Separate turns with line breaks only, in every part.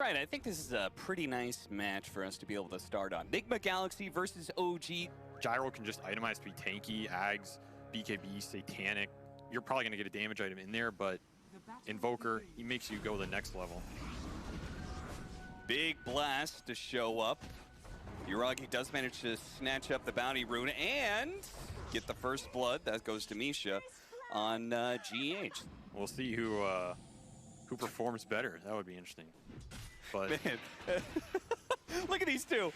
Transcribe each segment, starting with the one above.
Right, I think this is a pretty nice match for us to be able to start on. Nigma Galaxy versus OG.
Gyro can just itemize to be tanky, Ags, BKB, Satanic. You're probably going to get a damage item in there, but Invoker, he makes you go the next level.
Big blast to show up. Yuragi does manage to snatch up the bounty rune and get the first blood. That goes to Misha on GH.
We'll see who performs better. That would be interesting. But
man, look at these two,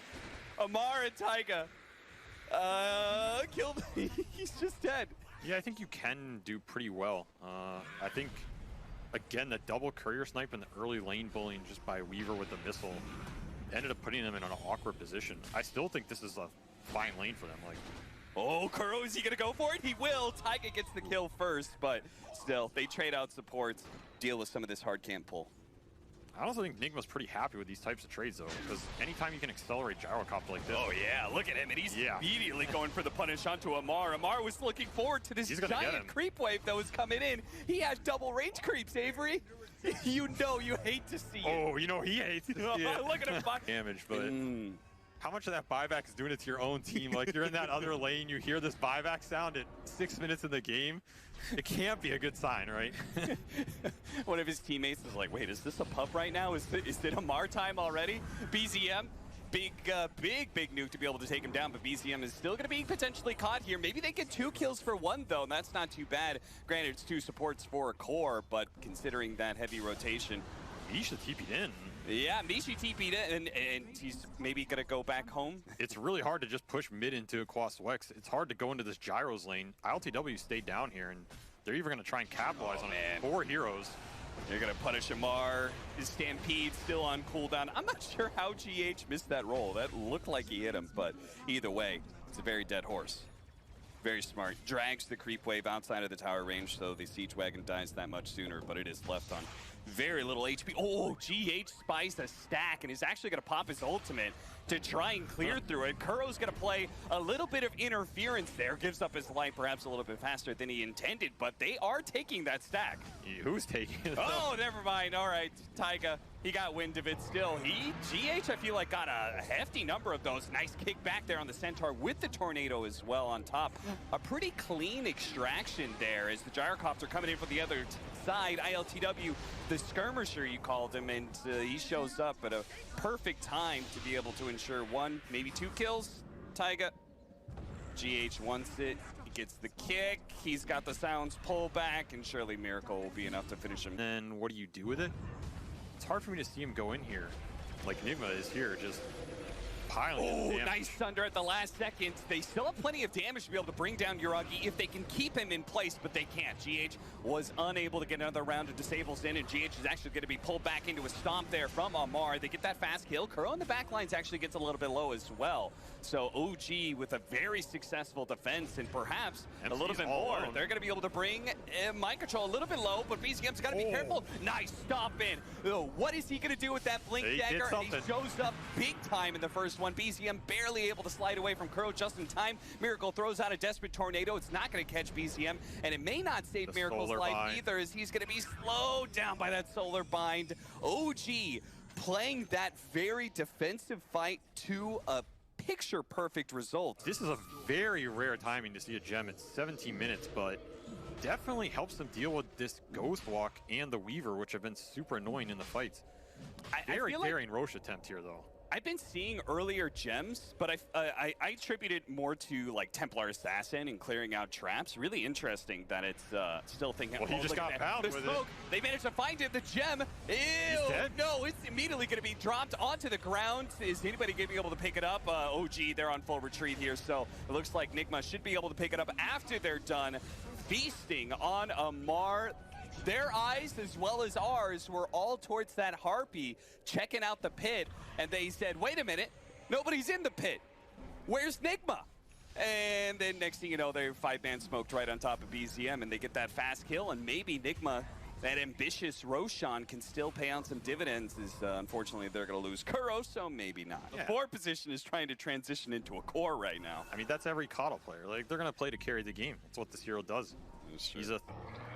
Amar and Taiga. Killed. He's just dead.
Yeah, I think you can do pretty well. I think, again, the double courier snipe in the early lane bullying just by Weaver with the missile ended up putting them in an awkward position. I still think this is a fine lane for them. Like,
oh, Kuro, is he going to go for it? He will. Taiga gets the kill first, but still, they trade out supports, deal with some of this hard camp pull.
I also think Nigma's pretty happy with these types of trades, though, because anytime you can accelerate Gyrocopter like this.
Oh, yeah, look at him, and he's immediately going for the punish onto Amar. Amar was looking forward to this giant creep wave that was coming in. He has double range creeps, Avery. You know you hate to see it.
Oh, you know he hates to see it.
Look at him.
Damage, but how much of that buyback is doing it to your own team? Like, you're in that other lane, you hear this buyback sound at 6 minutes in the game. It can't be a good sign, right?
One of his teammates is like, wait, is this a pub right now? Is it Amar time already? BZM, big nuke to be able to take him down, but BZM is still going to be potentially caught here. Maybe they get 2 kills for 1, though, and that's not too bad. Granted, it's 2 supports for a core, but considering that heavy rotation.
Misha TP'd in.
Yeah, Misha TP'd in, and he's maybe going to go back home.
It's really hard to just push mid into Quas Wex. It's hard to go into this Gyros lane. ILTW stayed down here, and they're even going to try and capitalize on it. 4 heroes.
They're going to punish Amar. His Stampede still on cooldown. I'm not sure how GH missed that roll. That looked like he hit him, but either way, it's a very dead horse. Very smart. Drags the creep wave outside of the tower range, so the siege wagon dies that much sooner, but it is left on very little HP. Oh, GH spies a stack and is actually going to pop his ultimate to try and clear through it. Kuro's going to play a little bit of interference there, gives up his life perhaps a little bit faster than he intended, but they are taking that stack.
Who's taking it?
Oh, never mind. All right, Taiga, he got wind of it still. GH, I feel like, got a hefty number of those. Nice kick back there on the Centaur with the Tornado as well on top. A pretty clean extraction there as the Gyrocopter coming in from the other side. ILTW, the skirmisher you called him, and he shows up at a perfect time to be able to ensure 1, maybe 2 kills. Taiga, GH wants it. He gets the kick. He's got the sounds pull back, and surely Miracle will be enough to finish him.
And what do you do with it? It's hard for me to see him go in here. Like, Nigma is here just piling damage.
Nice thunder at the last second. They still have plenty of damage to be able to bring down Yuragi if they can keep him in place, but they can't. GH was unable to get another round of disables in, and GH is actually going to be pulled back into a stomp there from Amar. They get that fast kill. Kuro in the back lines actually gets a little bit low as well. So OG with a very successful defense and perhaps a little bit more. They're going to be able to bring mind control a little bit low, but BZM's got to be careful. Nice stop in. What is he going to do with that blink dagger? And he shows up big time in the first one. BZM barely able to slide away from Kuro just in time. Miracle throws out a desperate tornado. It's not going to catch BZM, and it may not save Miracle's life either, as he's going to be slowed down by that solar bind. OG playing that very defensive fight to a picture-perfect result.
This is a very rare timing to see a gem at 17 minutes, but definitely helps them deal with this Ghost Walk and the Weaver, which have been super annoying in the fights. Very daring Roche attempt here, though.
I've been seeing earlier gems, but I attribute it more to like Templar Assassin and clearing out traps. Really interesting that it's still thinking.
Well, he just got pounded with it.
They managed to find it. The gem. Ew!
He's dead?
No, it's immediately going to be dropped onto the ground. Is anybody going to be able to pick it up? OG, they're on full retreat here, so it looks like Nigma should be able to pick it up after they're done feasting on Amar. Their eyes, as well as ours, were all towards that Harpy, checking out the pit, and they said, wait a minute, nobody's in the pit. Where's Nigma? And then next thing you know, they're 5-man smoked right on top of BZM, and they get that fast kill, and maybe Nigma, that ambitious Roshan, can still pay out some dividends, as unfortunately they're going to lose Kuro, so maybe not. Yeah. The 4 position is trying to transition into a core right now.
I mean, that's every Coddle player. Like, they're going to play to carry the game. That's what this hero does. He's a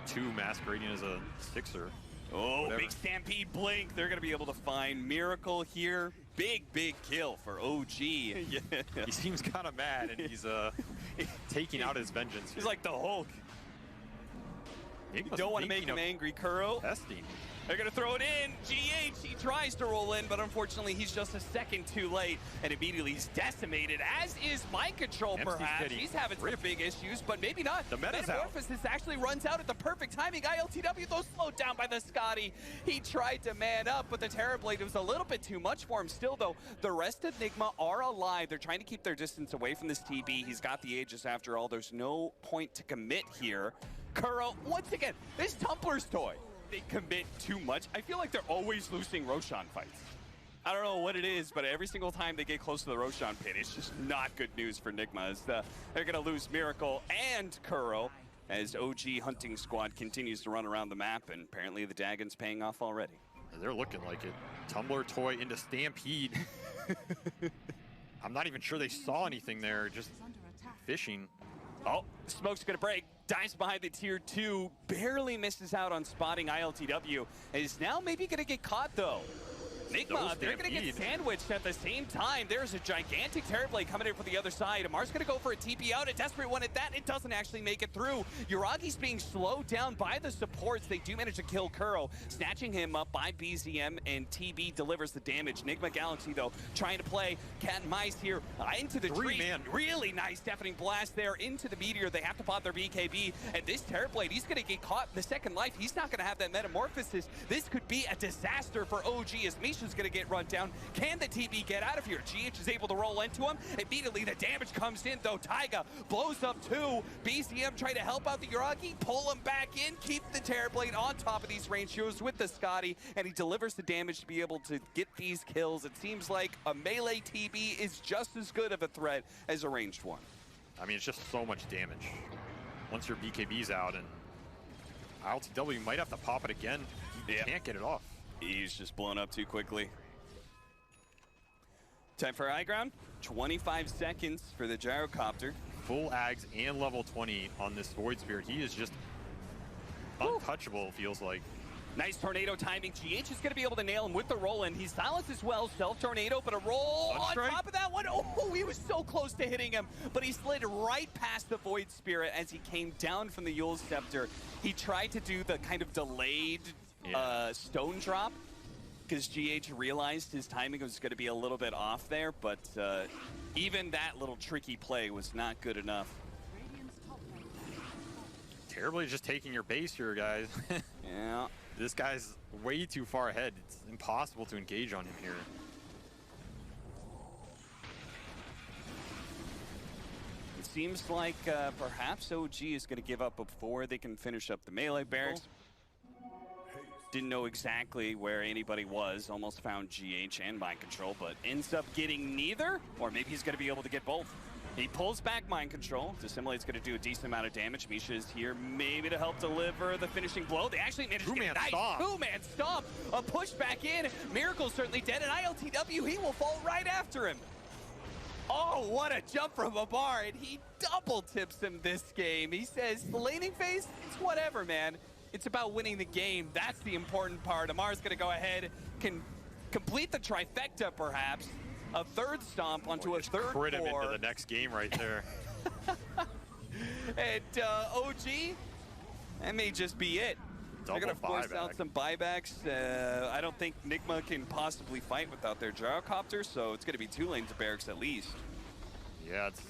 2 masquerading as a 6er.
Oh,
whatever.
big Stampede blink. They're going to be able to find Miracle here. Big kill for OG.
Yeah. He seems kind of mad, and he's taking out his vengeance.
He's like the Hulk. You don't want to make him angry, Kuro.
Testing.
They're going to throw it in. GH, he tries to roll in, but unfortunately, he's just a second too late. And immediately, he's decimated, as is Mind Control, perhaps. He's having some big issues, but maybe not.
The meta's
Metamorphosis actually runs out at the perfect timing. ILTW, though, slowed down by the Scotty. He tried to man up, but the Terrorblade was a little bit too much for him. Still, though, the rest of Nigma are alive. They're trying to keep their distance away from this TB. He's got the Aegis after all. There's no point to commit here. Kuro, once again, this Tumblr's toy. They commit too much. I feel like they're always losing Roshan fights. I don't know what it is, but every single time they get close to the Roshan pit, it's just not good news for Nigma. As they're going to lose Miracle and Kuro as OG Hunting Squad continues to run around the map, and apparently the Dagon's paying off already.
They're looking like it. Tumbler toy into Stampede. I'm not even sure they saw anything there, just fishing.
Oh, smoke's gonna break. Dives behind the tier 2, barely misses out on spotting ILTW. Is now maybe gonna get caught though. Nigma, they're gonna get sandwiched at the same time. There's a gigantic Terrorblade coming in from the other side. Amar's gonna go for a TP out, a desperate one at that. It doesn't actually make it through. Uragi's being slowed down by the supports. They do manage to kill Kuro, snatching him up by BZM, and TB delivers the damage. Nigma Galaxy, though, trying to play cat and mice here into the tree. Really nice deafening blast there into the meteor. They have to pop their BKB, and this Terrorblade, he's gonna get caught in the second life. He's not gonna have that metamorphosis. This could be a disaster for OG as Misha is going to get run down. Can the TB get out of here? GH is able to roll into him. Immediately the damage comes in though. Taiga blows up too. BCM trying to help out the Uragi, pull him back in, keep the Terrorblade on top of these range heroes with the Scotty, and he delivers the damage to be able to get these kills. It seems like a melee TB is just as good of a threat as a ranged one.
I mean, it's just so much damage. Once your BKB's out, and ILTW might have to pop it again. He can't get it off.
He's just blown up too quickly. Time for high ground. 25 seconds for the gyrocopter.
Full Ags and level 20 on this Void Spirit. He is just untouchable, it feels like.
Nice tornado timing. GH is going to be able to nail him with the roll-in. He's silenced as well. Self-tornado, but a roll on top of that one. Oh, he was so close to hitting him, but he slid right past the Void Spirit as he came down from the Yule's Scepter. He tried to do the kind of delayed stone drop because GH realized his timing was going to be a little bit off there, but even that little tricky play was not good enough.
Terribly just taking your base here, guys.
Yeah.
This guy's way too far ahead. It's impossible to engage on him here.
It seems like perhaps OG is going to give up before they can finish up the melee barracks. Didn't know exactly where anybody was. Almost found GH and Mind Control, but ends up getting neither. Or maybe he's going to be able to get both. He pulls back Mind Control. Dissimulate's going to do a decent amount of damage. Misha is here maybe to help deliver the finishing blow. They actually managed to get a nice two-man stomp. A push back in. Miracle's certainly dead, and ILTW, he will fall right after him. Oh, what a jump from Amar, and he double tips him this game. He says, the laning phase, it's whatever, man. It's about winning the game. That's the important part. Amar's going to go ahead, can complete the trifecta, perhaps. A third stomp onto a third
crit him into the next game right there.
And OG, that may just be it. They're going to force out some buybacks. I don't think Nigma can possibly fight without their gyrocopter, so it's going to be 2 lanes of barracks at least.
Yeah, it's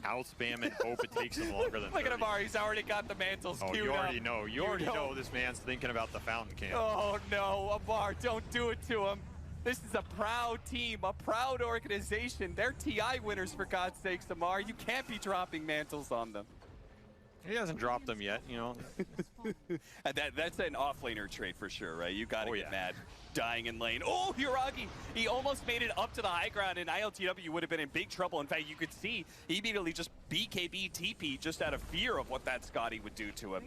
outspam and hope it takes him longer than 30.
Look at Amar, he's already got the mantles queued up.
You already know. You already know this man's thinking about the fountain camp.
Oh no, Amar, don't do it to him. This is a proud team, a proud organization. They're TI winners, for God's sakes, Amar. You can't be dropping mantles on them.
He hasn't dropped them yet, you know.
That's an off-laner trait for sure, right? You gotta get mad. Dying in lane. Oh, Uragi! He almost made it up to the high ground, and ILTW would have been in big trouble. In fact, you could see he immediately just BKB TP just out of fear of what that Scotty would do to him.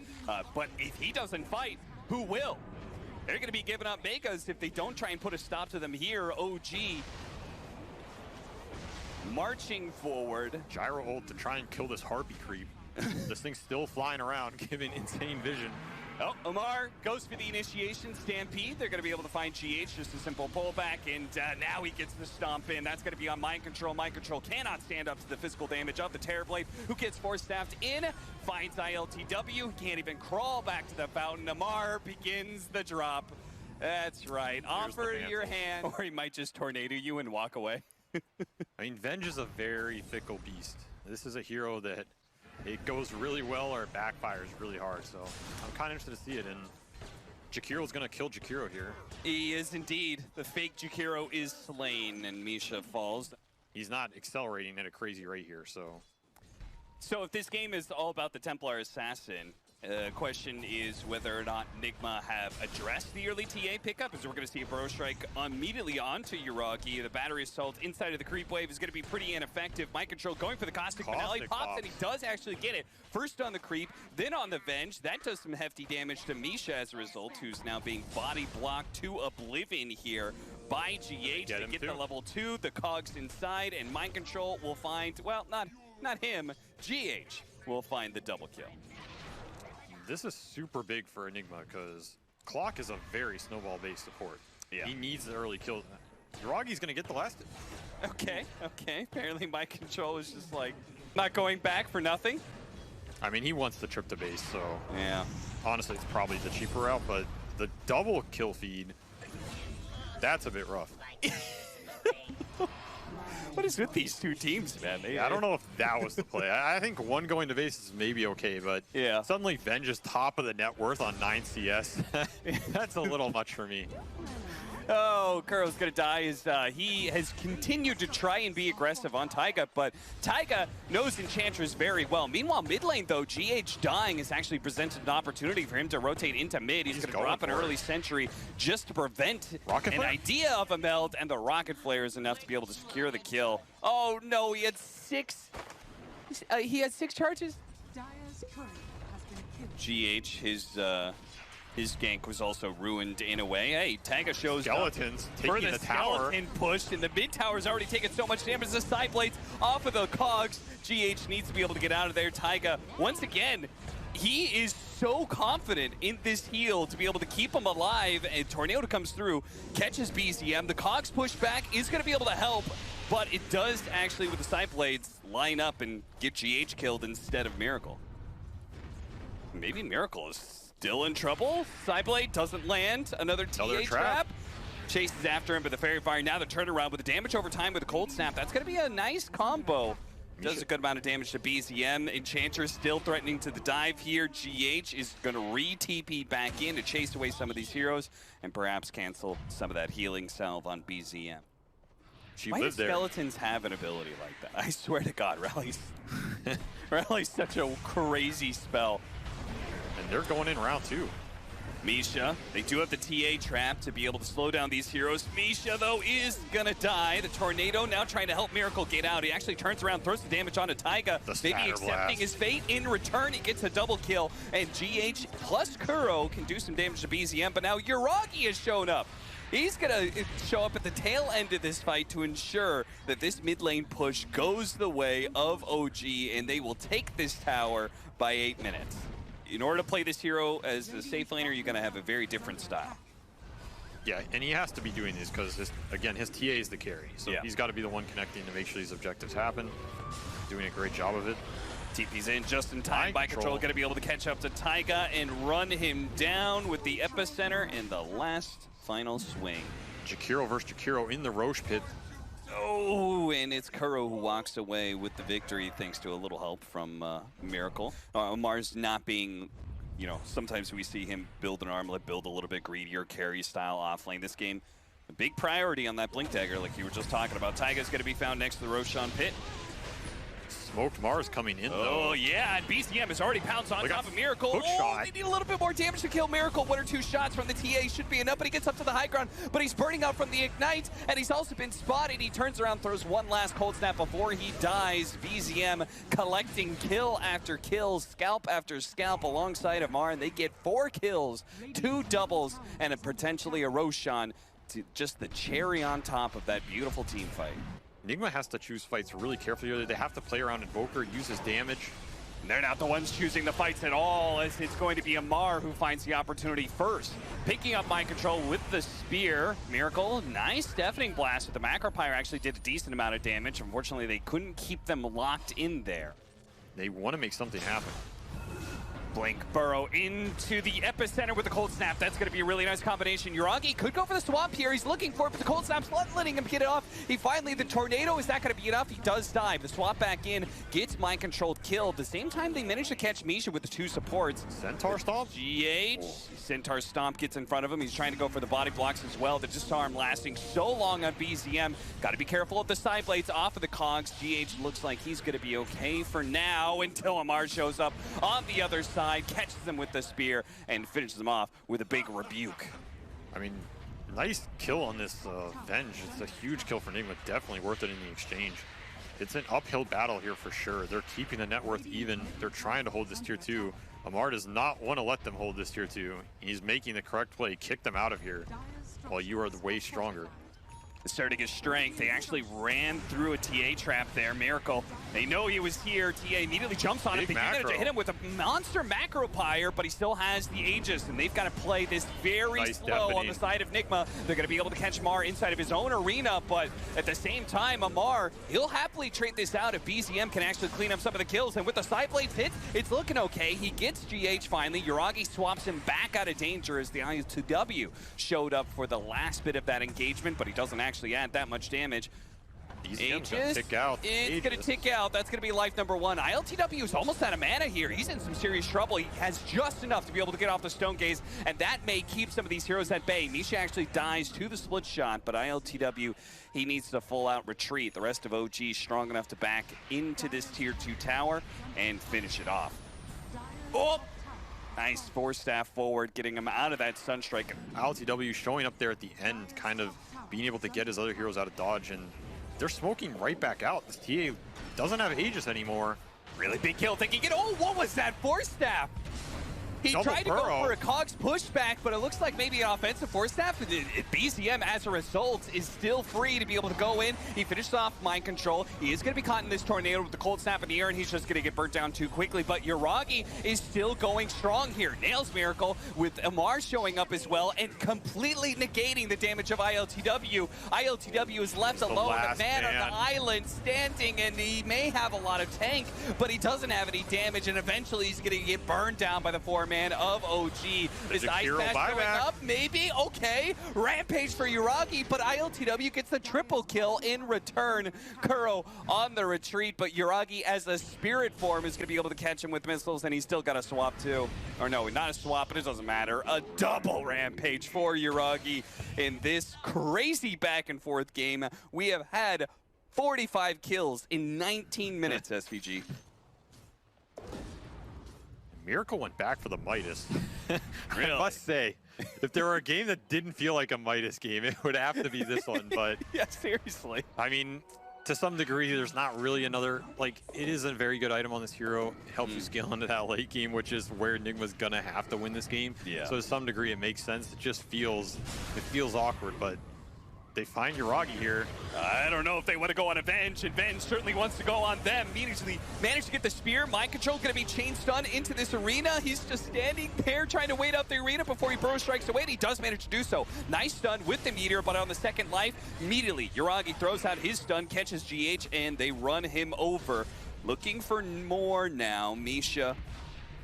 But if he doesn't fight, who will? They're going to be giving up megas if they don't try and put a stop to them here. OG marching forward.
Gyro ult to try and kill this harpy creep. This thing's still flying around, giving insane vision
Oh, Omar goes for the initiation stampede. They're going to be able to find GH, just a simple pullback, and now he gets the stomp in. That's going to be on Mind Control. Mind Control cannot stand up to the physical damage of the Terrorblade, who gets force staffed in, finds ILTW, can't even crawl back to the fountain. Omar begins the drop. That's right. Offer your hand, or he might just tornado you and walk away.
I mean, Venge is a very fickle beast. This is a hero that it goes really well or it backfires really hard, so I'm kind of interested to see it. And Jakiro's going to kill Jakiro here.
He is indeed. The fake Jakiro is slain, and Misha falls.
He's not accelerating at a crazy rate here, so.
So if this game is all about the Templar Assassin, question is whether or not Nigma have addressed the early TA pickup, as we're going to see a Burrow Strike immediately onto Yuragi. The battery assault inside of the creep wave is going to be pretty ineffective. Mind Control going for the Caustic Finale, pops, and he does actually get it. First on the creep, then on the Venge. That does some hefty damage to Misha as a result, who's now being body blocked to oblivion here by GH. They get the level 2, the cogs inside, and Mind Control will find, well, not him, GH will find the double kill.
This is super big for Enigma because Clock is a very snowball-based support. Yeah. He needs the early kill. Yuragi's going to get the last.
Okay. Apparently Mind Control is just like not going back for nothing.
I mean, he wants the trip to base, so
yeah.
Honestly, it's probably the cheaper route, but the double kill feed, that's a bit rough.
What is with these two teams, man?
I don't know if that was the play. I think one going to base is maybe okay, but
yeah.
Suddenly Venge is top of the net worth on 9 CS. That's a little much for me.
Oh, Kuro's gonna die as he has continued to try and be aggressive on Taiga, but Taiga knows Enchantress very well. Meanwhile, mid lane, though, GH dying has actually presented an opportunity for him to rotate into mid. He's gonna drop an early sentry just to prevent an idea of a meld, and the Rocket Flare is enough to be able to secure the kill. Oh no, he had 6 charges? GH, his gank was also ruined in a way. Hey, Taiga shows
Skeletons
up for the
tower.
Skeleton push, and the mid tower's already taken so much damage. The side blades off of the cogs. GH needs to be able to get out of there. Taiga, once again, he is so confident in this heal to be able to keep him alive. And Tornado comes through, catches BZM. The cogs push back is going to be able to help, but it does actually, with the side blades, line up and get GH killed instead of Miracle. Maybe Miracle is still in trouble. Sideblade doesn't land. Another TA trap. Chases after him, but the Fairy Fire, now the turnaround with the damage over time with the Cold Snap. That's going to be a nice combo. Does a good amount of damage to BZM. Enchantress still threatening to the dive here. GH is going to re-TP back in to chase away some of these heroes and perhaps cancel some of that healing salve on BZM. Why do Skeletons have an ability like that? I swear to God, Rally's such a crazy spell.
And they're going in round 2.
Misha, they do have the TA trap to be able to slow down these heroes. Misha, though, is gonna die. The Tornado now trying to help Miracle get out. He actually turns around, throws the damage onto Taiga. Maybe accepting his fate. In return, he gets a double kill. And GH plus Kuro can do some damage to BZM, but now Yuragi has shown up. He's gonna show up at the tail end of this fight to ensure that this mid lane push goes the way of OG, and they will take this tower by 8 minutes. In order to play this hero as a safe laner, you're going to have a very different style.
Yeah, and he has to be doing this because, again, his TA is the carry. So he's got to be the one connecting to make sure these objectives happen. Doing a great job of it.
TP's in just in time. Mind Control going to be able to catch up to Taiga and run him down with the epicenter in the last final swing.
Jakiro versus Jakiro in the Roche pit.
Oh, and it's Kuro who walks away with the victory thanks to a little help from Miracle. Omar's not being, you know, sometimes we see him build an armlet, build a little bit greedier, carry style off lane. This game, a big priority on that Blink Dagger like you were just talking about. Taiga's going to be found next to the Roshan pit.
Smoked Mars coming in, though.
Oh, yeah, and BCM has already pounced on top of Miracle.
Oh,
they need a little bit more damage to kill Miracle. 1 or 2 shots from the TA should be enough, but he gets up to the high ground, but he's burning out from the Ignite, and he's also been spotted. He turns around, throws one last Cold Snap before he dies. BZM collecting kill after kill, scalp after scalp alongside Amar, and they get 4 kills, 2 doubles, and potentially a Roshan. Just the cherry on top of that beautiful team fight.
Nigma has to choose fights really carefully. They have to play around Invoker, use his damage.
They're not the ones choosing the fights at all, as it's going to be Amar who finds the opportunity first. Picking up mind control with the spear. Miracle, nice deafening blast with the Macropyre, actually did a decent amount of damage. Unfortunately, they couldn't keep them locked in there.
They want to make something happen.
Blink burrow into the epicenter with the cold snap. That's going to be a really nice combination. Yuragi could go for the swap here. He's looking for it, but the cold snap's not letting him get it off. He finally, the tornado, is that going to be enough? He does dive. The swap back in, gets mind controlled, killed. The same time they managed to catch Misha with the 2 supports.
Centaur Stomp?
GH, Centaur Stomp gets in front of him. He's trying to go for the body blocks as well. The disarm lasting so long on BZM. Got to be careful of the side blades off of the cogs. GH looks like he's going to be okay for now until Amar shows up on the other side. Catches them with the spear and finishes them off with a big rebuke.
I mean, nice kill on this Venge. It's a huge kill for Nigma. Definitely worth it in the exchange. It's an uphill battle here for sure. They're keeping the net worth even. They're trying to hold this tier 2. Amar does not want to let them hold this tier 2. He's making the correct play. Kick them out of here while you are way stronger.
Starting his strength, they actually ran through a TA trap there. Miracle, they know he was here. TA immediately jumps on it. They managed to hit him with a monster Macropyre, but he still has the Aegis, and they've got to play this very slow on the side of Nigma. They're going to be able to catch Amar inside of his own arena, but at the same time, Amar, he'll happily trade this out if BZM can actually clean up some of the kills, and with the side blades hit, it's looking okay. He gets GH finally. Yuragi swaps him back out of danger as the IL2W showed up for the last bit of that engagement, but he doesn't actually add that much damage.
Aegis, tick out.
It's going to tick out. That's going to be life number 1. ILTW is almost out of mana here. He's in some serious trouble. He has just enough to be able to get off the Stone Gaze, and that may keep some of these heroes at bay. Misha actually dies to the split shot, but ILTW, he needs to full-out retreat. The rest of OG strong enough to back into this tier 2 tower and finish it off. Oh! Nice force staff forward, getting him out of that Sunstrike.
ILTW showing up there at the end, kind of being able to get his other heroes out of dodge, and they're smoking right back out. This TA doesn't have Aegis anymore.
Really big kill, thinking, oh, what was that force staff? He tried to go for a Cogs pushback, but it looks like maybe an offensive force staff. BZM, as a result, is still free to be able to go in. He finished off mind control. He is going to be caught in this tornado with the cold snap in the air, and he's just going to get burnt down too quickly. But Yuragi is still going strong here. Nails Miracle with Amar showing up as well and completely negating the damage of ILTW. ILTW is left alone, a man on the island standing, and he may have a lot of tank, but he doesn't have any damage, and eventually he's going to get burned down by the 4-man of OG. Is Ice Dash going up? Maybe. Okay. Rampage for Yuragi, but ILTW gets the triple kill in return. Kuro on the retreat, but Yuragi as a spirit form is going to be able to catch him with missiles, and he's still got a swap too. Or no, not a swap, but it doesn't matter. A double rampage for Yuragi in this crazy back and forth game. We have had 45 kills in 19 minutes, SVG.
Miracle went back for the Midas.
Really?
I must say, if there were a game that didn't feel like a Midas game, it would have to be this one. But
yeah, seriously.
I mean, to some degree, there's not really another, like, it is a very good item on this hero. It helps you scale into that late game, which is where Nigma's gonna have to win this game.
Yeah.
So to some degree, it makes sense. It just feels awkward, but they find Yuragi here.
I don't know if they want to go on a Venge, and Venge certainly wants to go on them. Immediately managed to get the spear. Mind control going to be chain stun into this arena. He's just standing there trying to wait out the arena before he burrow strikes away. He does manage to do so. Nice stun with the meteor, but on the second life, immediately Yuragi throws out his stun, catches GH, and they run him over. Looking for more now. Misha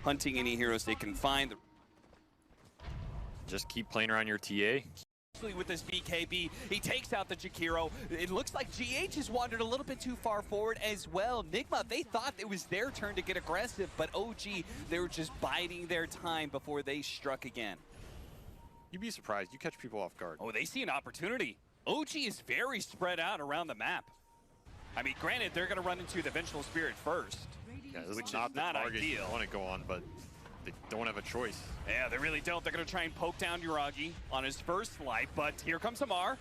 hunting any heroes they can find.
Just keep playing around your TA.
With this BKB, he takes out the Jakiro. It looks like GH has wandered a little bit too far forward as well. Nigma, they thought it was their turn to get aggressive, but OG, they were just biding their time before they struck again.
You'd be surprised. You catch people off guard.
Oh, they see an opportunity. OG is very spread out around the map. I mean, granted, they're going to run into the Vengeful Spirit first,
yeah, this
which
is not the target
ideal.
you want to go on, but they don't have a choice.
Yeah, they really don't. They're going to try and poke down Yuragi on his first life, but here comes Amar.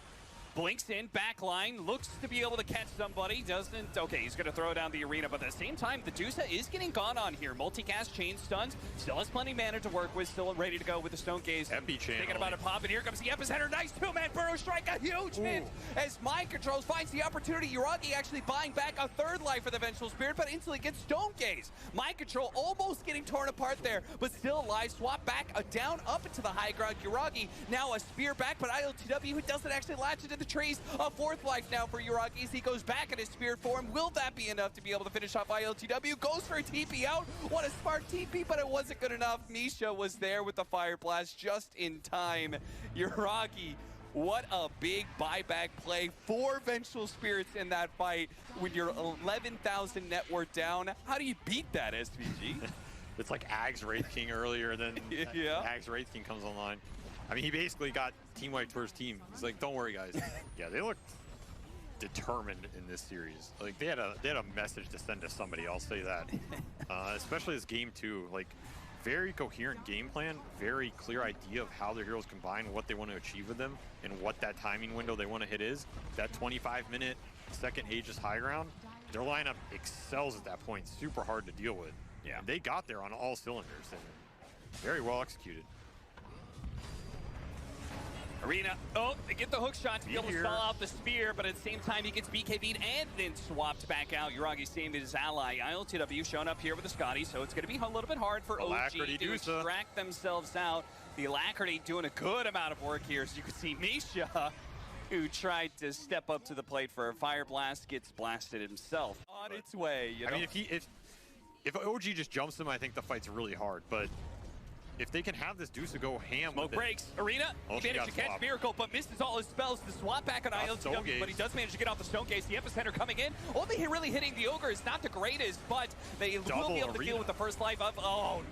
Blinks in, back line, looks to be able to catch somebody, doesn't. Okay, he's going to throw down the arena, but at the same time, the Dusa is getting gone on here. Multicast, chain stuns, still has plenty of mana to work with, still ready to go with the Stone Gaze.
Epi channel.
Thinking about it popping, here comes the epicenter, nice two-man burrow strike, a huge hit as Mind Controls finds the opportunity. Yuragi actually buying back a third life for the Vengeful Spirit, but instantly gets Stone Gaze. Mind Control almost getting torn apart there, but still alive. Swap back, down, up into the high ground. Yuragi now a spear back, but ILTW, who doesn't actually latch into the trees. A fourth life now for Yuragi as he goes back in his spirit form. Will that be enough to be able to finish off ILTW? Goes for a TP out. What a smart TP, but it wasn't good enough. Misha was there with the Fire Blast just in time. Yuragi, what a big buyback play. 4 Vengeful Spirits in that fight when you're 11,000 net worth down. How do you beat that, SVG?
It's like Ag's Wraith King earlier, and then Ag's Wraith King comes online. I mean, he basically got team wiped for his team. He's like, don't worry, guys. Yeah, they looked determined in this series. Like, they had a message to send to somebody, I'll say that. Especially this game, too. Like, very coherent game plan, very clear idea of how their heroes combine, what they want to achieve with them, and what that timing window they want to hit is. That 25-minute second Aegis high ground, their lineup excels at that point. Super hard to deal with. Yeah, and they got there on all cylinders, and very well executed.
Arena, they get the hook shot to be able to stall out the spear, but at the same time he gets BKB'd and then swapped back out. Yuragi saved his ally. ILTW showing up here with the Scotty, so it's going to be a little bit hard for OG to extract themselves out. The Alacrity doing a good amount of work here, as you can see Misha, who tried to step up to the plate for a Fire Blast, gets blasted himself on its way. You know?
I mean, if OG just jumps him, I think the fight's really hard, but if they can have this Dusa go ham
Smoke breaks. Arena, he managed to catch Miracle, but misses all his spells. The swap back on ILTW, but he does manage to get off the Stone Gaze. The epicenter coming in. Only really hitting the Ogre is not the greatest, but they will be able to deal with the first life of,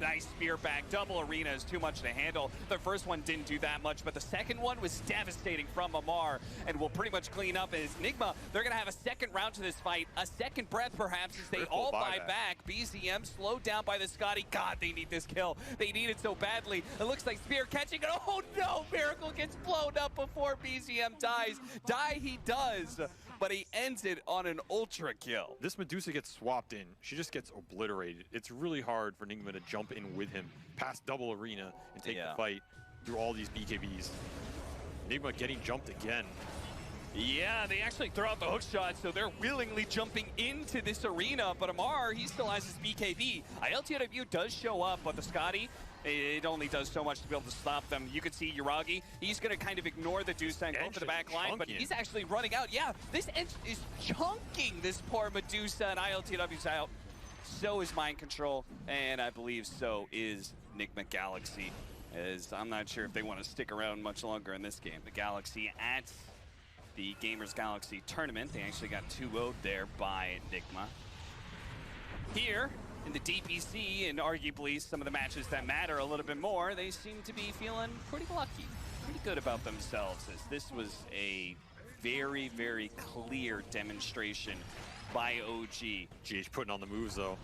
nice spear back. Double Arena is too much to handle. The first one didn't do that much, but the second one was devastating from Amar, and will pretty much clean up as Nigma. They're going to have a second round to this fight, a second breath perhaps, as they all buy back. BZM slowed down by the Scotty. God, they need this kill. They need it so badly. It looks like Spear catching it. Oh no, Miracle gets blown up before BZM dies. Die he does, but he ends it on an ultra kill.
This Medusa gets swapped in. She just gets obliterated. It's really hard for Nigma to jump in with him past double arena and take the fight through all these BKBs. Nigma getting jumped again.
Yeah, they actually throw out the hook shot, so they're willingly jumping into this arena, but Amar, he still has his BKB. ILTW does show up, but the Scotty, it only does so much to be able to stop them. You can see Yuragi, he's going to kind of ignore the Dusa and go for the back line, but he's actually running out. Yeah, this Ench is chunking this poor Medusa, and ILTW's out. So is Mind Control, and I believe so is Nigma Galaxy, as I'm not sure if they want to stick around much longer in this game. The Galaxy at the Gamers Galaxy tournament, they actually got 2-0'd there by Nigma. Here in the DPC, and arguably some of the matches that matter a little bit more, they seem to be feeling pretty lucky, pretty good about themselves, as this was a very, very clear demonstration by OG.
GH putting on the moves though.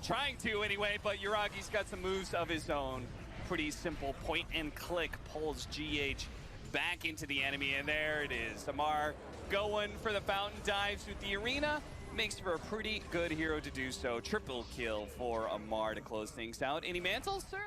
Trying to anyway, but Yuragi's got some moves of his own. Pretty simple point and click pulls GH back into the enemy, and there it is. Amar going for the fountain dives with the arena. Makes for a pretty good hero to do so. Triple kill for Amar to close things out. Any mantles, sir?